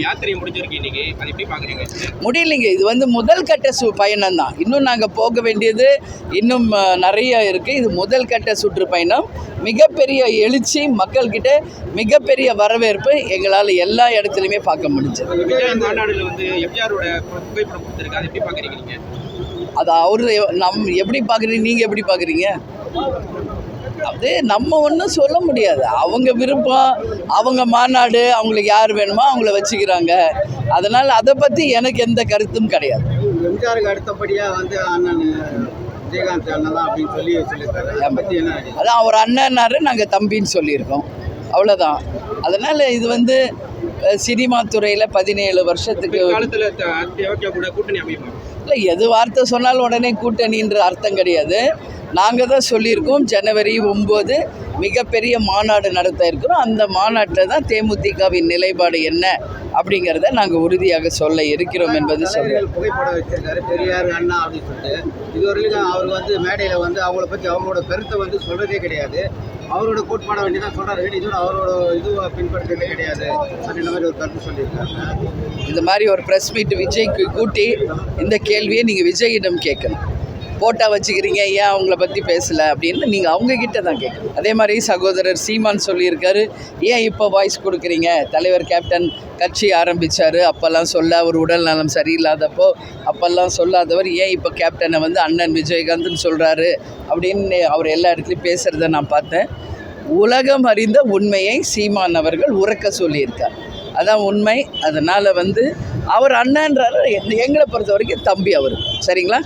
யாத்திரை முடிஞ்சிருக்கு இன்னைக்கு, அது எப்படி பார்க்குறீங்க? முடியலைங்க. இது முதல் கட்ட பயணம் தான். இன்னும் நாங்கள் போக வேண்டியது இன்னும் நிறைய இருக்குது. இது முதல் கட்ட சுற்றுப்பயணம். மிகப்பெரிய எழுச்சி, மக்கள்கிட்ட மிகப்பெரிய வரவேற்பு எங்களால் எல்லா இடத்துலையுமே பார்க்க முடிஞ்சது. விஜய் மாநாடுல எம்ஜிஆரோட புகைப்படம் கொடுத்துருக்கு, அது எப்படி பார்க்குறீங்க நீங்கள்? அது அவரு எப்படி பார்க்குறீங்க, நீங்கள் எப்படி பார்க்குறீங்க? அது நம்ம ஒன்றும் சொல்ல முடியாது. அவங்க விருப்பம், அவங்க மாநாடு, அவங்களுக்கு யார் வேணுமோ அவங்கள வச்சுக்கிறாங்க. அதனால் அதை பற்றி எனக்கு எந்த கருத்தும் கிடையாது. எம்ஜிஆருக்கு அடுத்தபடியாக அண்ணன் விஜயகாந்த் அண்ணன் தான் அப்படின்னு சொல்லியிருக்காரு. அதை பற்றி என்ன? அதான் அவர் அண்ணன்னாரு, நாங்கள் தம்பின்னு சொல்லியிருக்கோம், அவ்வளோதான். அதனால் இது சினிமா துறையில் 17 வருஷத்துக்கு கூட்டணி அமையுமா? இல்லை, எது வார்த்தை சொன்னாலும் உடனே கூட்டணின்ற அர்த்தம் கிடையாது. நாங்கள் தான் சொல்லியிருக்கோம், ஜனவரி 9 மிகப்பெரிய மாநாடு நடத்த இருக்கிறோம். அந்த மாநாட்டில் தான் தேமுதிகவின் நிலைப்பாடு என்ன அப்படிங்கிறத நாங்கள் உறுதியாக சொல்ல இருக்கிறோம் என்பது சொல்லுங்கள். புகைப்படம் வச்சிருக்காரு பெரியார் அண்ணா அப்படின்னு சொல்லிட்டு. இதுவரையிலும் அவர் மேடையில் அவங்கள பற்றி அவங்களோட கருத்தை சொல்கிறதே கிடையாது. அவரோட கோட்பாட வேண்டி தான் சொல்கிறாரு. இதோட அவரோட பின்பற்றதே கிடையாது அப்படின்ற மாதிரி ஒரு கருத்து சொல்லியிருக்காங்க. இந்த மாதிரி ஒரு ப்ரெஸ் மீட் விஜய்க்கு கூட்டி இந்த கேள்வியை நீங்கள் விஜயிடம் கேட்கணும். போட்டா வச்சுக்கிறீங்க, ஏன் அவங்கள பற்றி பேசலை அப்படின்னு நீங்கள் அவங்கக்கிட்ட தான் கேட்கணும். அதே மாதிரி சகோதரர் சீமான் சொல்லியிருக்காரு, ஏன் இப்போ வாய்ஸ் கொடுக்குறீங்க? தலைவர் கேப்டன் கட்சி ஆரம்பித்தார், அப்போல்லாம் அவர் உடல் நலம் சரியில்லாதப்போ அப்போல்லாம் சொல்லாதவர் ஏன் இப்போ கேப்டனை அண்ணன் விஜயகாந்த்னு சொல்கிறாரு அப்படின்னு அவர் எல்லா இடத்துலையும் பேசுகிறத நான் பார்த்தேன். உலகம் அறிந்த உண்மையை சீமான் அவர்கள் உறக்க சொல்லியிருக்கார். அதான் உண்மை. அதனால் அவர் அண்ணன்றாரு, எங்களை பொறுத்த வரைக்கும் தம்பி அவர். சரிங்களா?